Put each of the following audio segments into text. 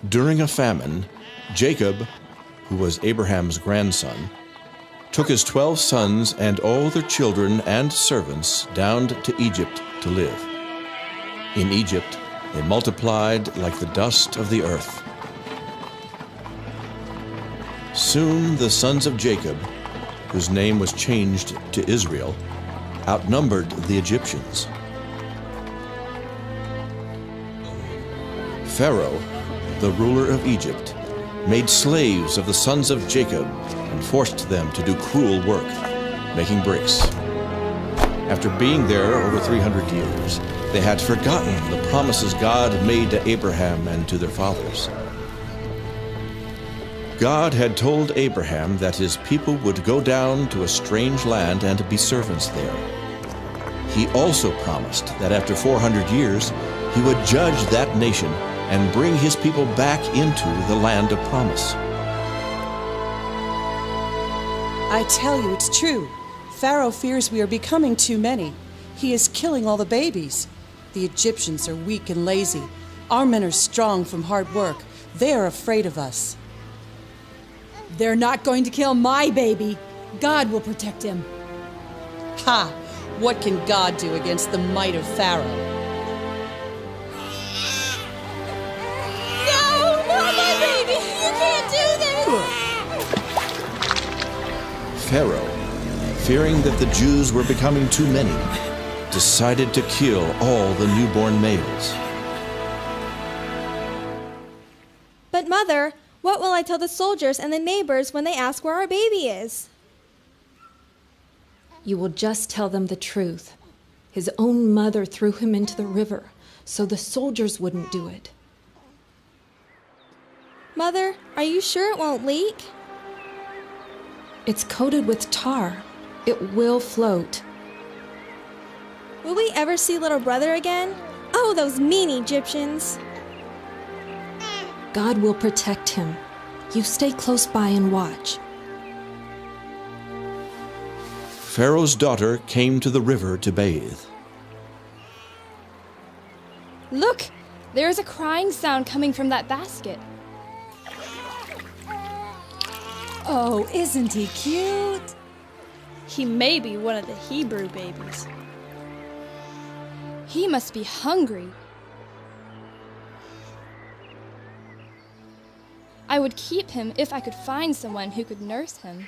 During a famine, Jacob, who was Abraham's grandson, took his 12 sons and all their children and servants down to Egypt to live. In Egypt, they multiplied like the dust of the earth. Soon the sons of Jacob, whose name was changed to Israel, outnumbered the Egyptians. Pharaoh, the ruler of Egypt, made slaves of the sons of Jacob and forced them to do cruel work, making bricks. After being there over 300 years, they had forgotten the promises God made to Abraham and to their fathers. God had told Abraham that his people would go down to a strange land and be servants there. He also promised that after 400 years, he would judge that nation and bring his people back into the land of promise. I tell you, it's true. Pharaoh fears we are becoming too many. He is killing all the babies. The Egyptians are weak and lazy. Our men are strong from hard work. They are afraid of us. They're not going to kill my baby. God will protect him. Ha! What can God do against the might of Pharaoh? No! Not my baby! You can't do this! Pharaoh, fearing that the Jews were becoming too many, decided to kill all the newborn males. But Mother, what will I tell the soldiers and the neighbors when they ask where our baby is? You will just tell them the truth. His own mother threw him into the river, so the soldiers wouldn't do it. Mother, are you sure it won't leak? It's coated with tar. It will float. Will we ever see little brother again? Oh, those mean Egyptians! God will protect him. You stay close by and watch. Pharaoh's daughter came to the river to bathe. Look! There is a crying sound coming from that basket. Oh, isn't he cute? He may be one of the Hebrew babies. He must be hungry. I would keep him if I could find someone who could nurse him.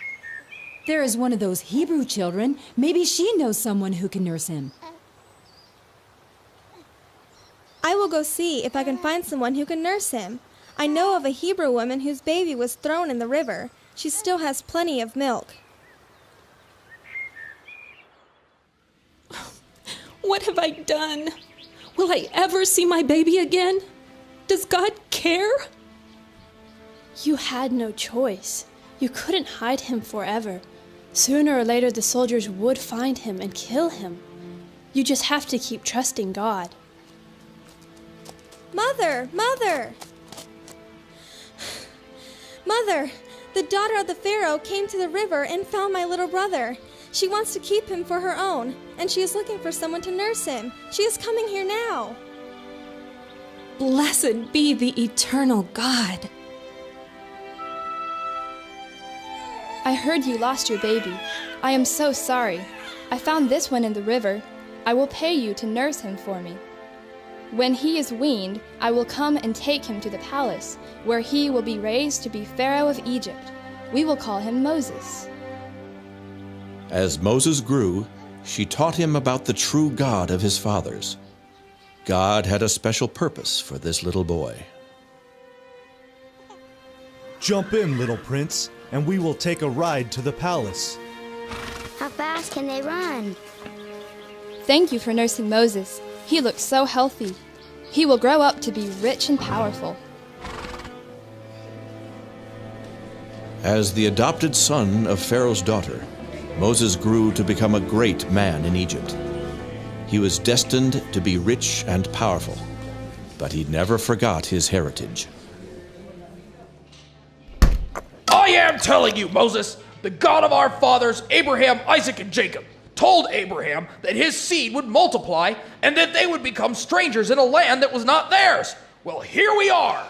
There is one of those Hebrew children. Maybe she knows someone who can nurse him. I will go see if I can find someone who can nurse him. I know of a Hebrew woman whose baby was thrown in the river. She still has plenty of milk. What have I done? Will I ever see my baby again? Does God care? You had no choice. You couldn't hide him forever. Sooner or later, the soldiers would find him and kill him. You just have to keep trusting God. Mother! Mother! Mother! The daughter of the Pharaoh came to the river and found my little brother. She wants to keep him for her own, and she is looking for someone to nurse him. She is coming here now. Blessed be the eternal God. I heard you lost your baby. I am so sorry. I found this one in the river. I will pay you to nurse him for me. When he is weaned, I will come and take him to the palace, where he will be raised to be Pharaoh of Egypt. We will call him Moses. As Moses grew, she taught him about the true God of his fathers. God had a special purpose for this little boy. Jump in, little prince, and we will take a ride to the palace. How fast can they run? Thank you for nursing Moses. He looks so healthy. He will grow up to be rich and powerful. As the adopted son of Pharaoh's daughter, Moses grew to become a great man in Egypt. He was destined to be rich and powerful, but he never forgot his heritage. I am telling you, Moses, the God of our fathers, Abraham, Isaac, and Jacob, told Abraham that his seed would multiply and that they would become strangers in a land that was not theirs. Well, here we are.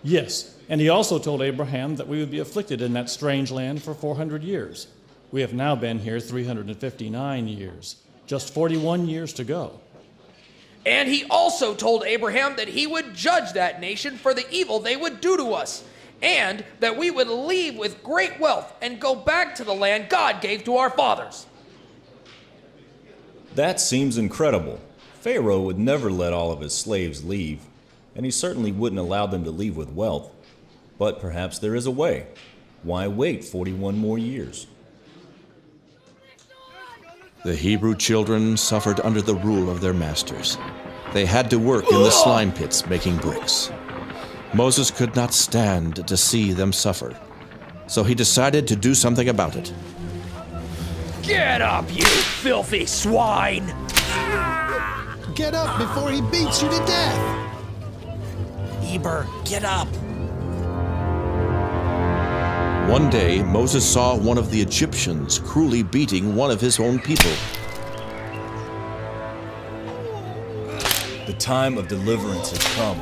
Yes, and he also told Abraham that we would be afflicted in that strange land for 400 years. We have now been here 359 years, just 41 years to go. And he also told Abraham that he would judge that nation for the evil they would do to us, and that we would leave with great wealth and go back to the land God gave to our fathers. That seems incredible. Pharaoh would never let all of his slaves leave, and he certainly wouldn't allow them to leave with wealth. But perhaps there is a way. Why wait 41 more years? The Hebrew children suffered under the rule of their masters. They had to work in the slime pits making bricks. Moses could not stand to see them suffer, so he decided to do something about it. Get up, you filthy swine! Get up before he beats you to death! Eber, get up! One day, Moses saw one of the Egyptians cruelly beating one of his own people. The time of deliverance has come.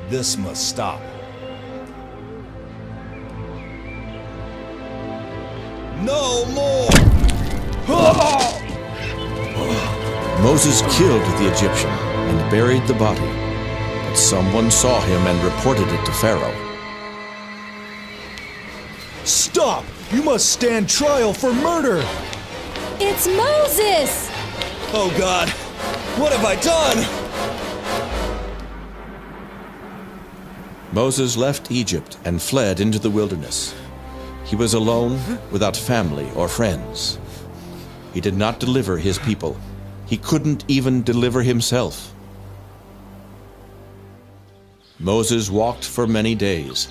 This must stop. No more! Moses killed the Egyptian and buried the body, but someone saw him and reported it to Pharaoh. Stop! You must stand trial for murder! It's Moses! Oh God, what have I done? Moses left Egypt and fled into the wilderness. He was alone, without family or friends. He did not deliver his people. He couldn't even deliver himself. Moses walked for many days.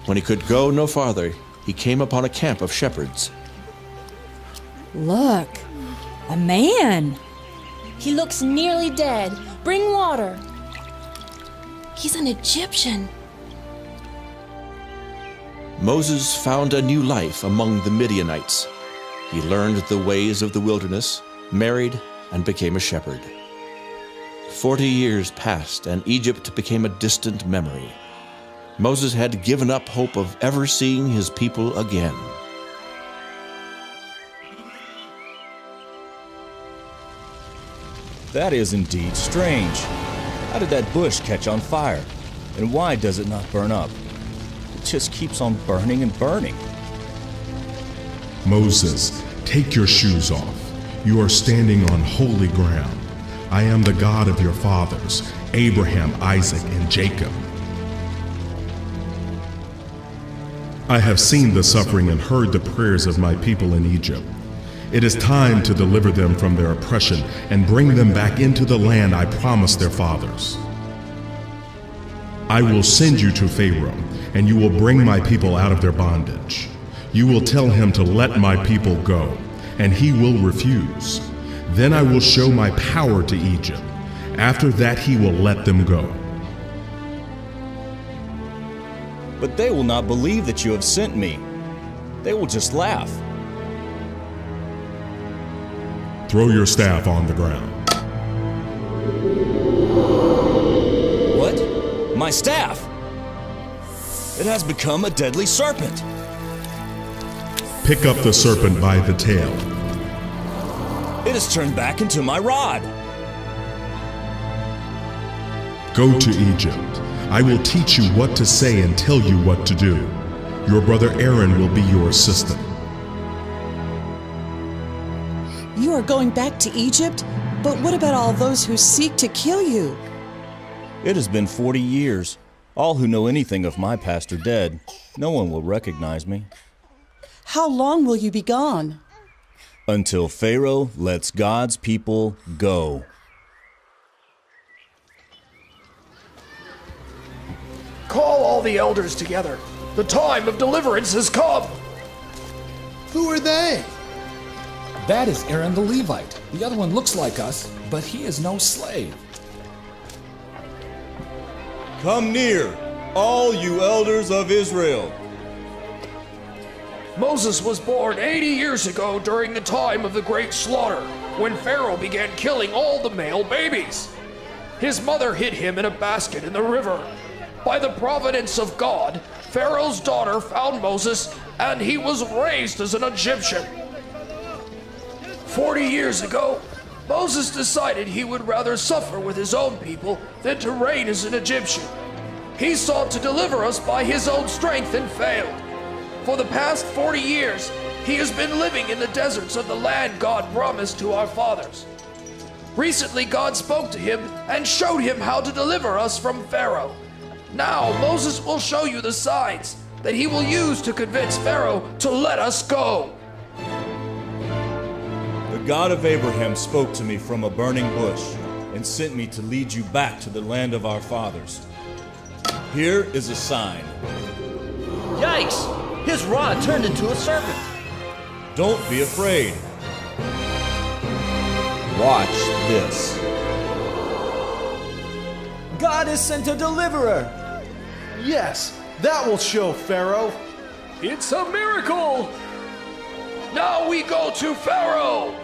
When he could go no farther, he came upon a camp of shepherds. Look, a man. He looks nearly dead. Bring water. He's an Egyptian. Moses found a new life among the Midianites. He learned the ways of the wilderness, married, and became a shepherd. 40 years passed, and Egypt became a distant memory. Moses had given up hope of ever seeing his people again. That is indeed strange. How did that bush catch on fire? And why does it not burn up? It just keeps on burning and burning. Moses, take your shoes off. You are standing on holy ground. I am the God of your fathers, Abraham, Isaac, and Jacob. I have seen the suffering and heard the prayers of my people in Egypt. It is time to deliver them from their oppression and bring them back into the land I promised their fathers. I will send you to Pharaoh, and you will bring my people out of their bondage. You will tell him to let my people go, and he will refuse. Then I will show my power to Egypt. After that, he will let them go. But they will not believe that you have sent me. They will just laugh. Throw your staff on the ground. What? My staff? It has become a deadly serpent. Pick up the serpent by the tail. It has turned back into my rod. Go to Egypt. I will teach you what to say and tell you what to do. Your brother Aaron will be your assistant. You are going back to Egypt? But what about all those who seek to kill you? It has been 40 years. All who know anything of my past are dead. No one will recognize me. How long will you be gone? Until Pharaoh lets God's people go. Call all the elders together. The time of deliverance has come. Who are they? That is Aaron the Levite. The other one looks like us, but he is no slave. Come near, all you elders of Israel. Moses was born 80 years ago during the time of the great slaughter, when Pharaoh began killing all the male babies. His mother hid him in a basket in the river. by the providence of God, Pharaoh's daughter found Moses, and he was raised as an Egyptian. 40 years ago, Moses decided he would rather suffer with his own people than to reign as an Egyptian. He sought to deliver us by his own strength and failed. For the past 40 years, he has been living in the deserts of the land God promised to our fathers. Recently, God spoke to him and showed him how to deliver us from Pharaoh. Now, Moses will show you the signs that he will use to convince Pharaoh to let us go. The God of Abraham spoke to me from a burning bush and sent me to lead you back to the land of our fathers. Here is a sign. Yikes! His rod turned into a serpent. Don't be afraid. Watch this. God has sent a deliverer. Yes, that will show Pharaoh. It's a miracle! Now we go to Pharaoh!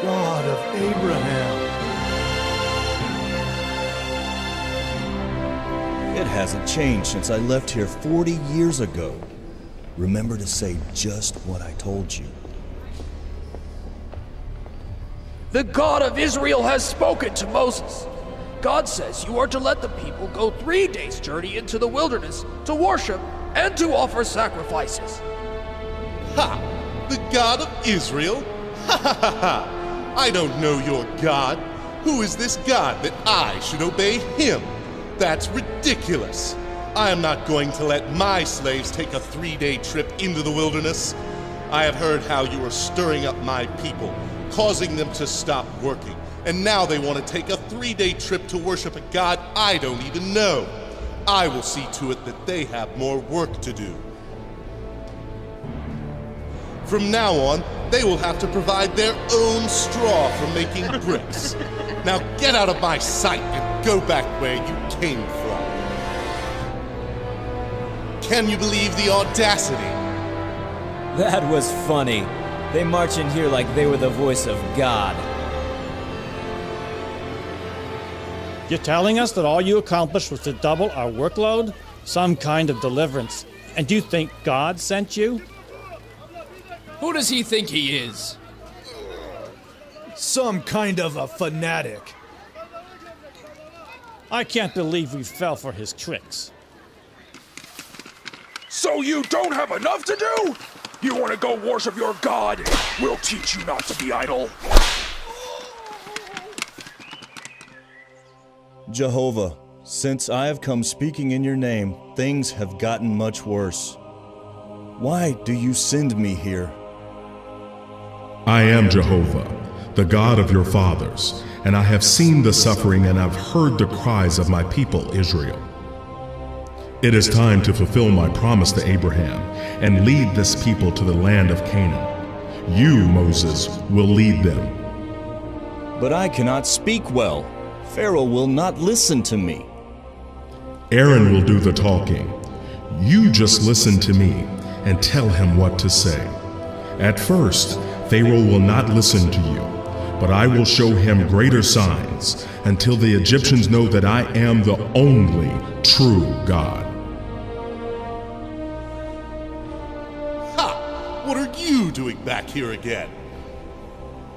God of Abraham. It hasn't changed since I left here 40 years ago. Remember to say just what I told you. The God of Israel has spoken to Moses. God says you are to let the people go 3 days' journey into the wilderness to worship and to offer sacrifices. Ha! The God of Israel? Ha ha ha ha! I don't know your God. Who is this God that I should obey him? That's ridiculous. I am not going to let my slaves take a 3-day trip into the wilderness. I have heard how you are stirring up my people, causing them to stop working, and now they want to take a 3-day trip to worship a God I don't even know. I will see to it that they have more work to do. From now on, they will have to provide their own straw for making bricks. Now get out of my sight and go back where you came from. Can you believe the audacity? That was funny. They march in here like they were the voice of God. You're telling us that all you accomplished was to double our workload? Some kind of deliverance. And you think God sent you? Who does he think he is? Some kind of a fanatic. I can't believe we fell for his tricks. So you don't have enough to do? You want to go worship your God? We'll teach you not to be idle. Jehovah, since I have come speaking in your name, things have gotten much worse. Why do you send me here? I am Jehovah, the God of your fathers, and I have seen the suffering and I've heard the cries of my people, Israel. It is time to fulfill my promise to Abraham and lead this people to the land of Canaan. You, Moses, will lead them. But I cannot speak well. Pharaoh will not listen to me. Aaron will do the talking. You just listen to me and tell him what to say. At first, Pharaoh will not listen to you, but I will show him greater signs until the Egyptians know that I am the only true God. Ha! What are you doing back here again?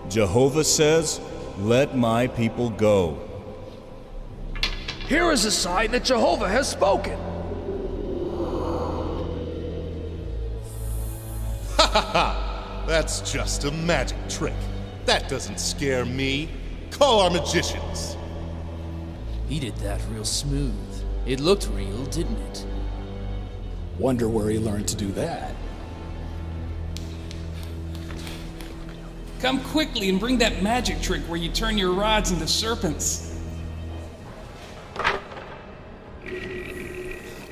Jehovah says, let my people go. Here is a sign that Jehovah has spoken. Ha ha ha! That's just a magic trick. That doesn't scare me. Call our magicians. He did that real smooth. It looked real, didn't it? Wonder where he learned to do that. Come quickly and bring that magic trick where you turn your rods into serpents.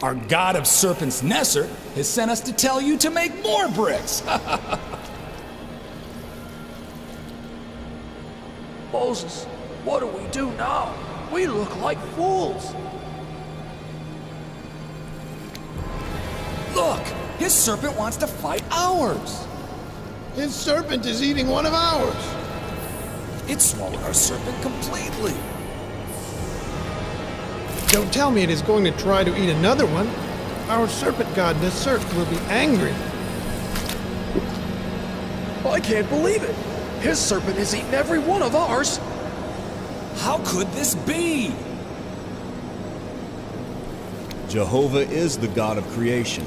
Our god of serpents, Nesser, has sent us to tell you to make more bricks. Moses, what do we do now? We look like fools. Look, his serpent wants to fight ours. His serpent is eating one of ours. It swallowed our serpent completely. Don't tell me it is going to try to eat another one. Our serpent god Nusert will be angry. I can't believe it. His serpent has eaten every one of ours. How could this be? Jehovah is the God of creation.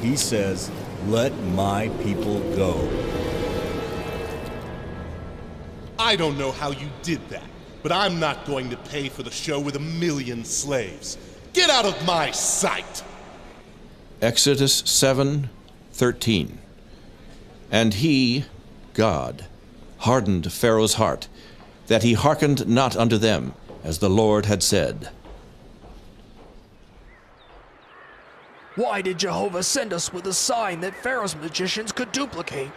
He says, "Let my people go." I don't know how you did that, but I'm not going to pay for the show with 1,000,000 slaves. Get out of my sight! Exodus 7:13. And he, God, hardened Pharaoh's heart, that he hearkened not unto them, as the Lord had said. Why did Jehovah send us with a sign that Pharaoh's magicians could duplicate?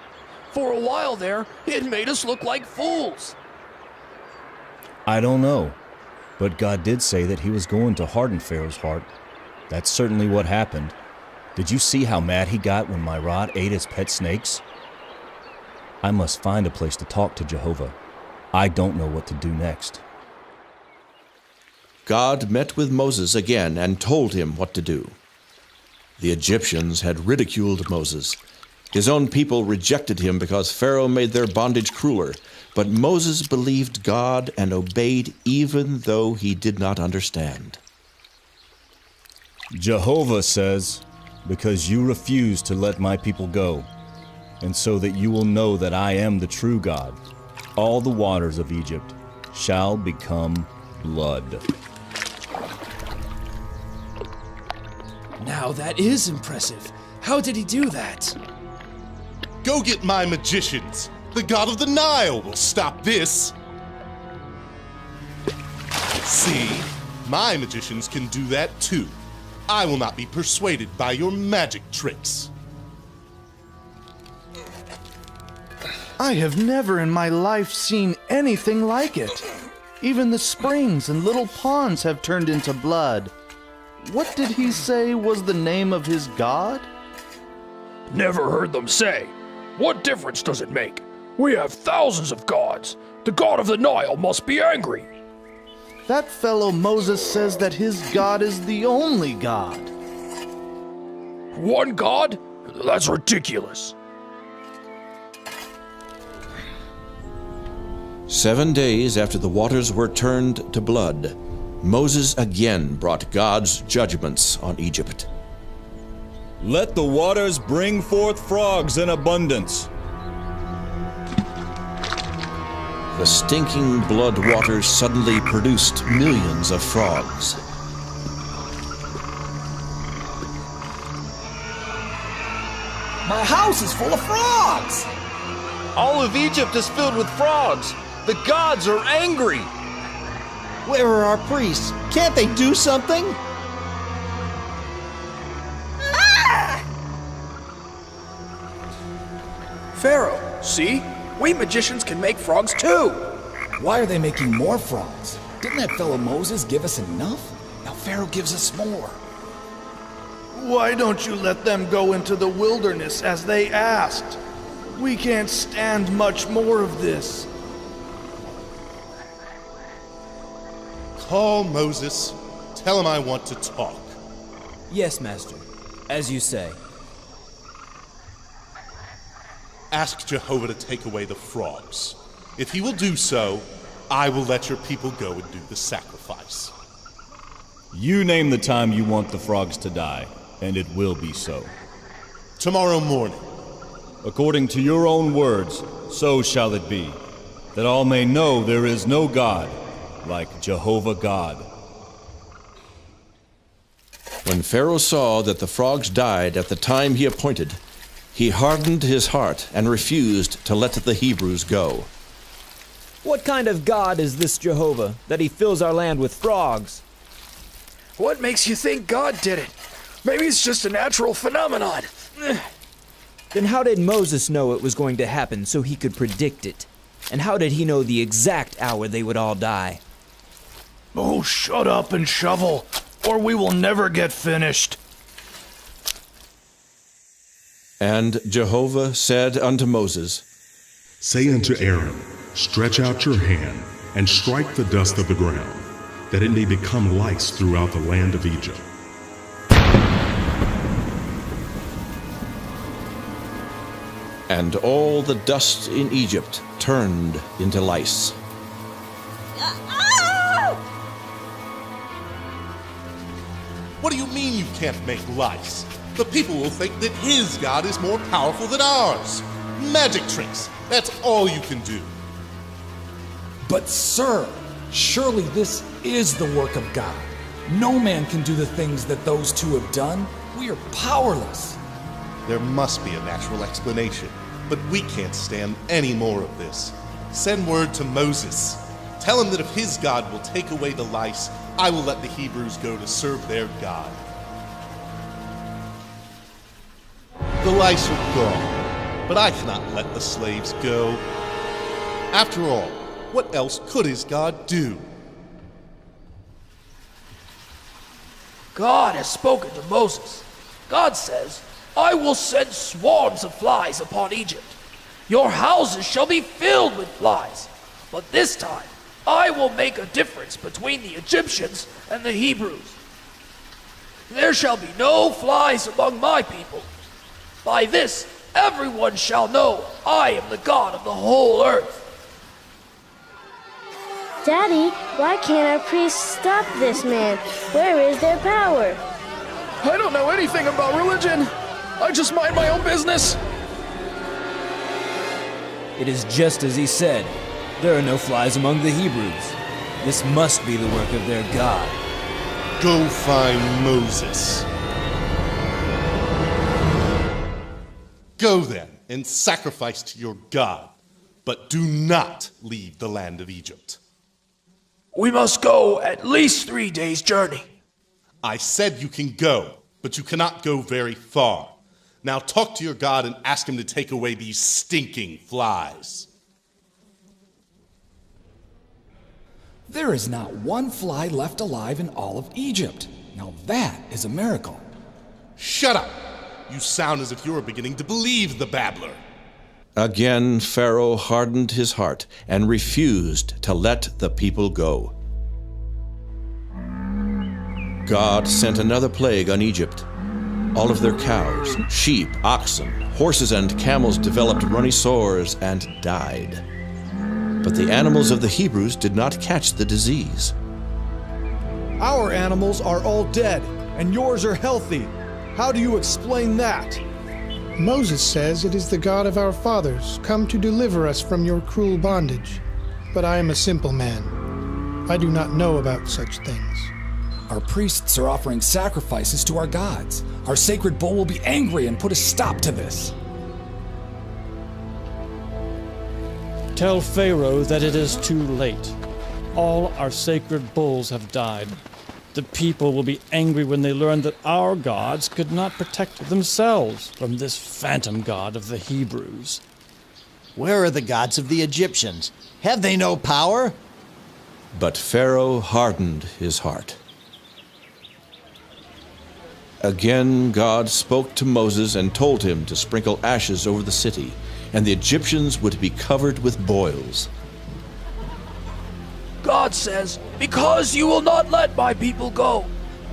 For a while there, it made us look like fools. I don't know, but God did say that he was going to harden Pharaoh's heart. That's certainly what happened. Did you see how mad he got when my rod ate his pet snakes? I must find a place to talk to Jehovah. I don't know what to do next. God met with Moses again and told him what to do. The Egyptians had ridiculed Moses. His own people rejected him because Pharaoh made their bondage crueler. But Moses believed God and obeyed even though he did not understand. Jehovah says, "Because you refuse to let my people go, and so that you will know that I am the true God, all the waters of Egypt shall become blood." Now that is impressive. How did he do that? Go get my magicians. The god of the Nile will stop this. See, my magicians can do that too. I will not be persuaded by your magic tricks. I have never in my life seen anything like it. Even the springs and little ponds have turned into blood. What did he say was the name of his god? Never heard them say. What difference does it make? We have thousands of gods. The god of the Nile must be angry. That fellow Moses says that his God is the only God. One god? That's ridiculous. 7 days after the waters were turned to blood, Moses again brought God's judgments on Egypt. Let the waters bring forth frogs in abundance. The stinking blood waters suddenly produced millions of frogs. My house is full of frogs! All of Egypt is filled with frogs. The gods are angry. Where are our priests? Can't they do something? Pharaoh, see? We magicians can make frogs too. Why are they making more frogs? Didn't that fellow Moses give us enough? Now Pharaoh gives us more. Why don't you let them go into the wilderness as they asked? We can't stand much more of this. Call Moses. Tell him I want to talk. Yes, Master. As you say. Ask Jehovah to take away the frogs. If he will do so, I will let your people go and do the sacrifice. You name the time you want the frogs to die, and it will be so. Tomorrow morning. According to your own words, so shall it be, that all may know there is no God like Jehovah God. When Pharaoh saw that the frogs died at the time he appointed, he hardened his heart and refused to let the Hebrews go. What kind of God is this Jehovah, that he fills our land with frogs? What makes you think God did it? Maybe it's just a natural phenomenon. Then how did Moses know it was going to happen so he could predict it? And how did he know the exact hour they would all die? Oh, shut up and shovel, or we will never get finished. And Jehovah said unto Moses, Say unto Aaron, Stretch out your hand, and strike the dust of the ground. that it may become lice throughout the land of Egypt. And all the dust in Egypt turned into lice. What do you mean you can't make lice? The people will think that his God is more powerful than ours. Magic tricks, that's all you can do. But sir, surely this is the work of God. No man can do the things that those two have done. We are powerless. There must be a natural explanation, but we can't stand any more of this. Send word to Moses. Tell him that if his God will take away the lice, I will let the Hebrews go to serve their God. The lice are gone, but I cannot let the slaves go. After all, what else could his God do? God has spoken to Moses. God says, I will send swarms of flies upon Egypt. Your houses shall be filled with flies. But this time, I will make a difference between the Egyptians and the Hebrews. There shall be no flies among my people. By this, everyone shall know I am the God of the whole earth. Daddy, why can't our priests stop this man? Where is their power? I don't know anything about religion. I just mind my own business. It is just as he said. There are no flies among the Hebrews. This must be the work of their God. Go find Moses. Go then and sacrifice to your God, but do not leave the land of Egypt. We must go at least 3 days' journey. I said you can go, but you cannot go very far. Now talk to your God and ask him to take away these stinking flies. There is not one fly left alive in all of Egypt. Now that is a miracle. Shut up! You sound as if you are beginning to believe the babbler. Again, Pharaoh hardened his heart and refused to let the people go. God sent another plague on Egypt. All of their cows, sheep, oxen, horses, and camels developed runny sores and died. But the animals of the Hebrews did not catch the disease. Our animals are all dead, and yours are healthy. How do you explain that? Moses says it is the God of our fathers come to deliver us from your cruel bondage. But I am a simple man. I do not know about such things. Our priests are offering sacrifices to our gods. Our sacred bull will be angry and put a stop to this. Tell Pharaoh that it is too late. All our sacred bulls have died. The people will be angry when they learn that our gods could not protect themselves from this phantom god of the Hebrews. Where are the gods of the Egyptians? Have they no power? But Pharaoh hardened his heart. Again, God spoke to Moses and told him to sprinkle ashes over the city, and the Egyptians would be covered with boils. God says, because you will not let my people go,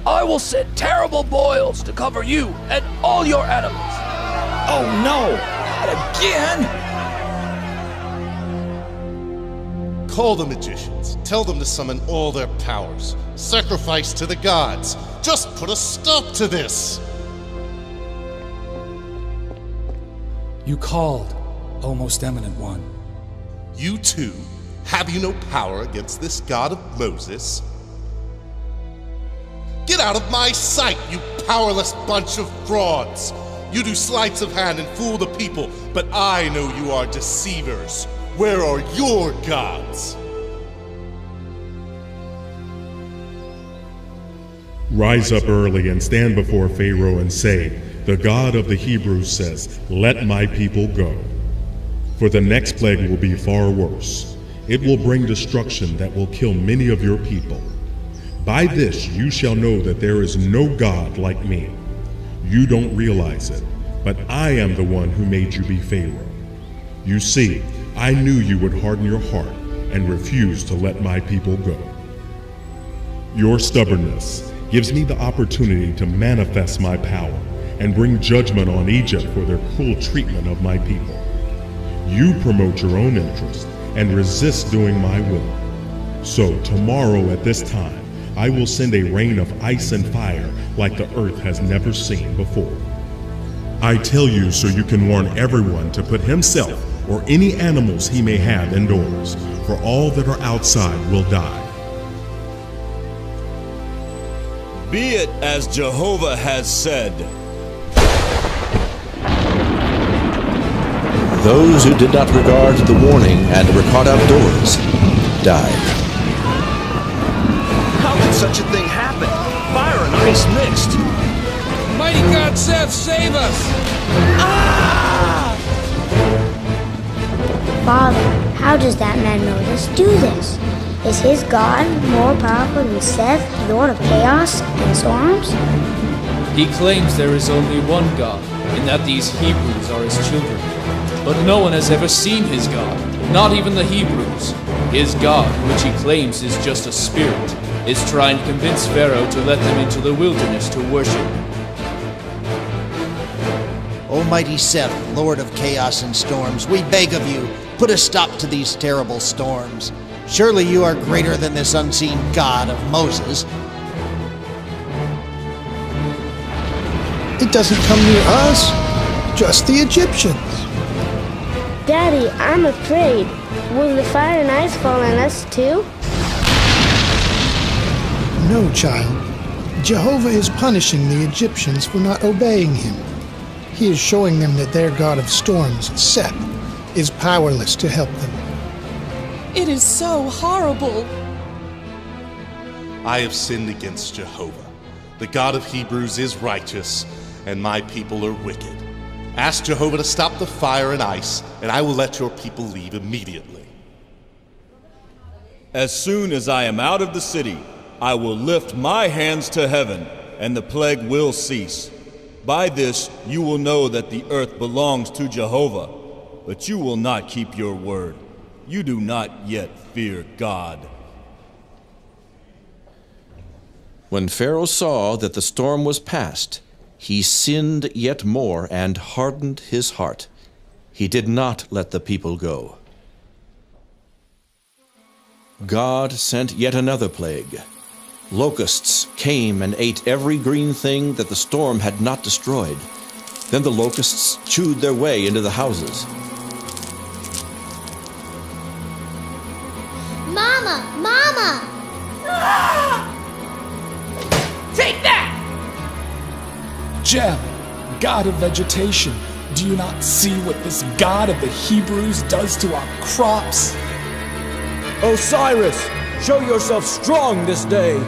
I will send terrible boils to cover you and all your animals. Oh no! Not again! Call the magicians. Tell them to summon all their powers. Sacrifice to the gods. Just put a stop to this. You called, O most eminent one. You too? Have you no power against this God of Moses? Get out of my sight, you powerless bunch of frauds! You do sleights of hand and fool the people, but I know you are deceivers. Where are your gods? Rise up early and stand before Pharaoh and say, the God of the Hebrews says, let my people go. For the next plague will be far worse. It will bring destruction that will kill many of your people. By this you shall know that there is no God like me. You don't realize it, but I am the one who made you be Pharaoh. You see, I knew you would harden your heart and refuse to let my people go. Your stubbornness gives me the opportunity to manifest my power and bring judgment on Egypt for their cruel treatment of my people. You promote your own interest and resist doing my will. So tomorrow at this time, I will send a rain of ice and fire like the earth has never seen before. I tell you so you can warn everyone to put himself or any animals he may have indoors, for all that are outside will die. Be it as Jehovah has said. Those who did not regard the warning and were caught outdoors died. How could such a thing happen? Fire and ice mixed. Mighty God Seth, save us! Father, how does that man Moses do this? Is his God more powerful than Seth, Lord of chaos and storms? He claims there is only one God, and that these Hebrews are his children. But no one has ever seen his God, not even the Hebrews. His God, which he claims is just a spirit, is trying to convince Pharaoh to let them into the wilderness to worship. Almighty Seth, Lord of chaos and storms, we beg of you, put a stop to these terrible storms. Surely you are greater than this unseen God of Moses. It doesn't come near us, just the Egyptians. Daddy, I'm afraid. Will the fire and ice fall on us too? No, child. Jehovah is punishing the Egyptians for not obeying him. He is showing them that their God of storms, Seth, is powerless to help them. It is so horrible. I have sinned against Jehovah. The God of Hebrews is righteous, and my people are wicked. Ask Jehovah to stop the fire and ice, and I will let your people leave immediately. As soon as I am out of the city, I will lift my hands to heaven, and the plague will cease. By this you will know that the earth belongs to Jehovah, but you will not keep your word. You do not yet fear God. When Pharaoh saw that the storm was past, he sinned yet more and hardened his heart. He did not let the people go. God sent yet another plague. Locusts came and ate every green thing that the storm had not destroyed. Then the locusts chewed their way into the houses. Mama! Mama! Take that! Jeb, God of vegetation, do you not see what this God of the Hebrews does to our crops? Osiris, show yourself strong this day.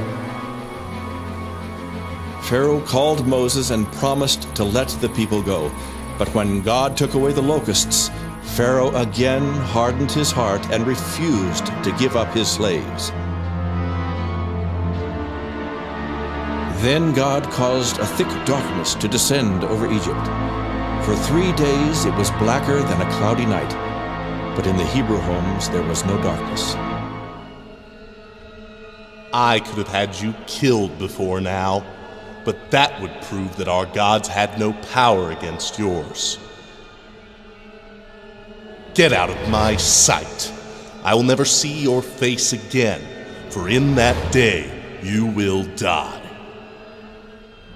Pharaoh called Moses and promised to let the people go. But when God took away the locusts, Pharaoh again hardened his heart and refused to give up his slaves. Then God caused a thick darkness to descend over Egypt. For 3 days it was blacker than a cloudy night, but in the Hebrew homes there was no darkness. I could have had you killed before now, but that would prove that our gods had no power against yours. Get out of my sight. I will never see your face again, for in that day you will die.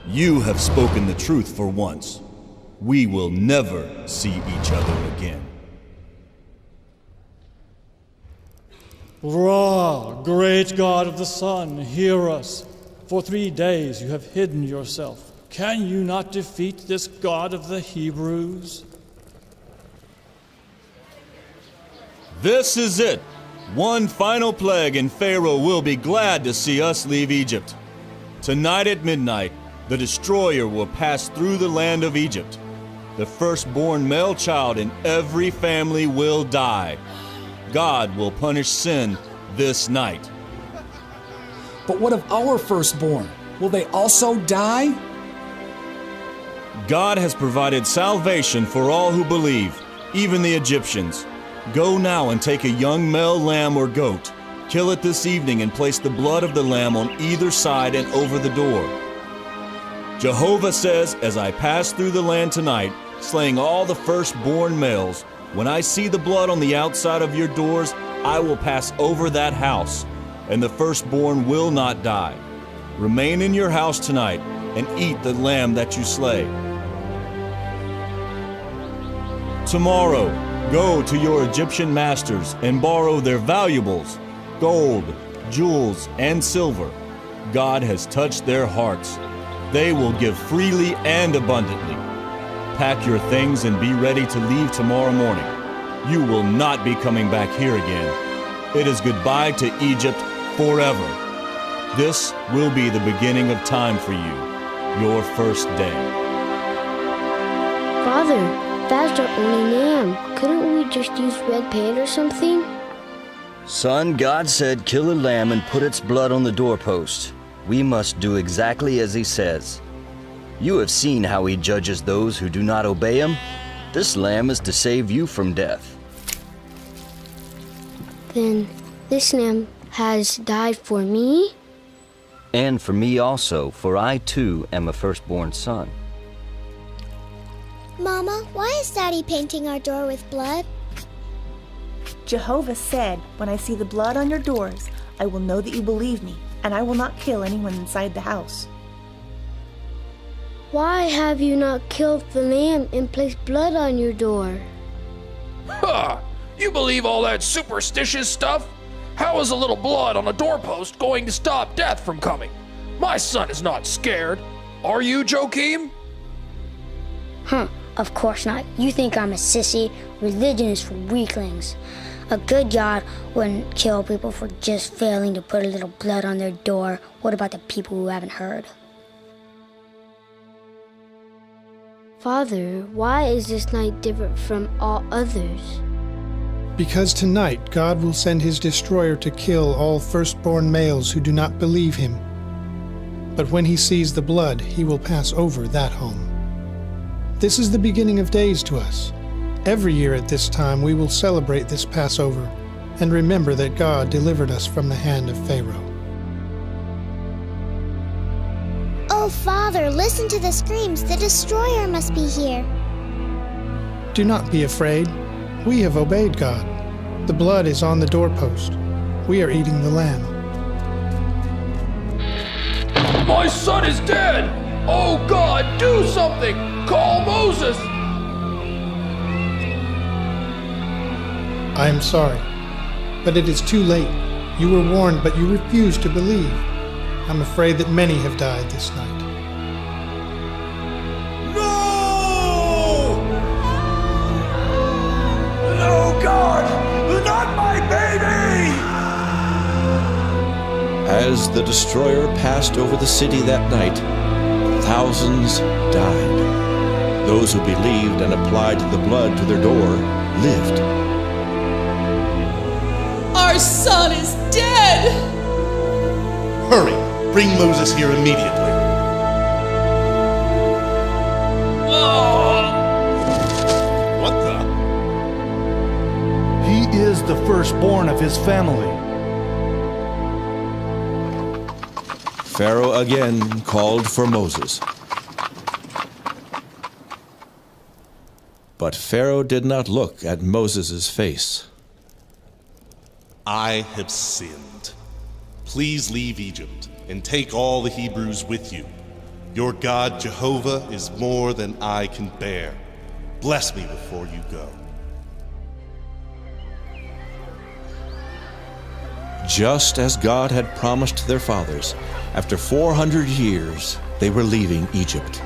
You have spoken the truth for once. We will never see each other again. Ra, great God of the sun, hear us. For 3 days you have hidden yourself. Can you not defeat this God of the Hebrews? This is it. One final plague, and Pharaoh will be glad to see us leave Egypt. Tonight at midnight, the destroyer will pass through the land of Egypt. The firstborn male child in every family will die. God will punish sin this night. But what of our firstborn? Will they also die? God has provided salvation for all who believe, even the Egyptians. Go now and take a young male lamb or goat. Kill it this evening and place the blood of the lamb on either side and over the door. Jehovah says, as I pass through the land tonight, slaying all the firstborn males, when I see the blood on the outside of your doors, I will pass over that house, and the firstborn will not die. Remain in your house tonight and eat the lamb that you slay. Tomorrow, go to your Egyptian masters and borrow their valuables, gold, jewels, and silver. God has touched their hearts. They will give freely and abundantly. Pack your things and be ready to leave tomorrow morning. You will not be coming back here again. It is goodbye to Egypt forever. This will be the beginning of time for you, your first day. Father, that's our only lamb. Couldn't we just use red paint or something? Son, God said kill a lamb and put its blood on the doorpost. We must do exactly as he says. You have seen how he judges those who do not obey him. This lamb is to save you from death. Then this lamb has died for me? And for me also, for I too am a firstborn son. Mama, why is Daddy painting our door with blood? Jehovah said, when I see the blood on your doors, I will know that you believe me, and I will not kill anyone inside the house. Why have you not killed the lamb and placed blood on your door? Ha! You believe all that superstitious stuff? How is a little blood on a doorpost going to stop death from coming? My son is not scared. Are you, Joachim? Of course not. You think I'm a sissy. Religion is for weaklings. A good God wouldn't kill people for just failing to put a little blood on their door. What about the people who haven't heard? Father, why is this night different from all others? Because tonight God will send his destroyer to kill all firstborn males who do not believe him. But when he sees the blood, he will pass over that home. This is the beginning of days to us. Every year at this time we will celebrate this Passover and remember that God delivered us from the hand of Pharaoh. Oh, Father, listen to the screams. The destroyer must be here. Do not be afraid. We have obeyed God. The blood is on the doorpost. We are eating the lamb. My son is dead! Oh God, do something! Call Moses! I am sorry, but it is too late. You were warned, but you refused to believe. I'm afraid that many have died this night. No, God! Not my baby! As the destroyer passed over the city that night, thousands died. Those who believed and applied the blood to their door lived. Our son is dead! Hurry! Bring Moses here immediately. What the? He is the firstborn of his family. Pharaoh again called for Moses. But Pharaoh did not look at Moses' face. I have sinned. Please leave Egypt and take all the Hebrews with you. Your God Jehovah is more than I can bear. Bless me before you go. Just as God had promised their fathers, after 400 years, they were leaving Egypt.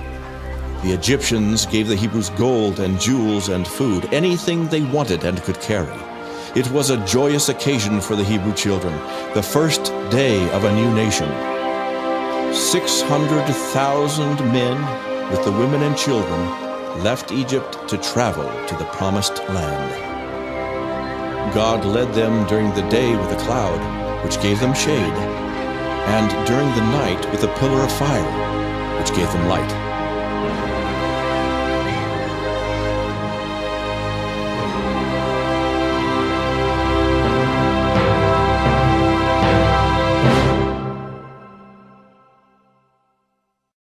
The Egyptians gave the Hebrews gold and jewels and food, anything they wanted and could carry. It was a joyous occasion for the Hebrew children, the first day of a new nation. 600,000 men, with the women and children, left Egypt to travel to the promised land. God led them during the day with a cloud, which gave them shade, and during the night with a pillar of fire, which gave them light.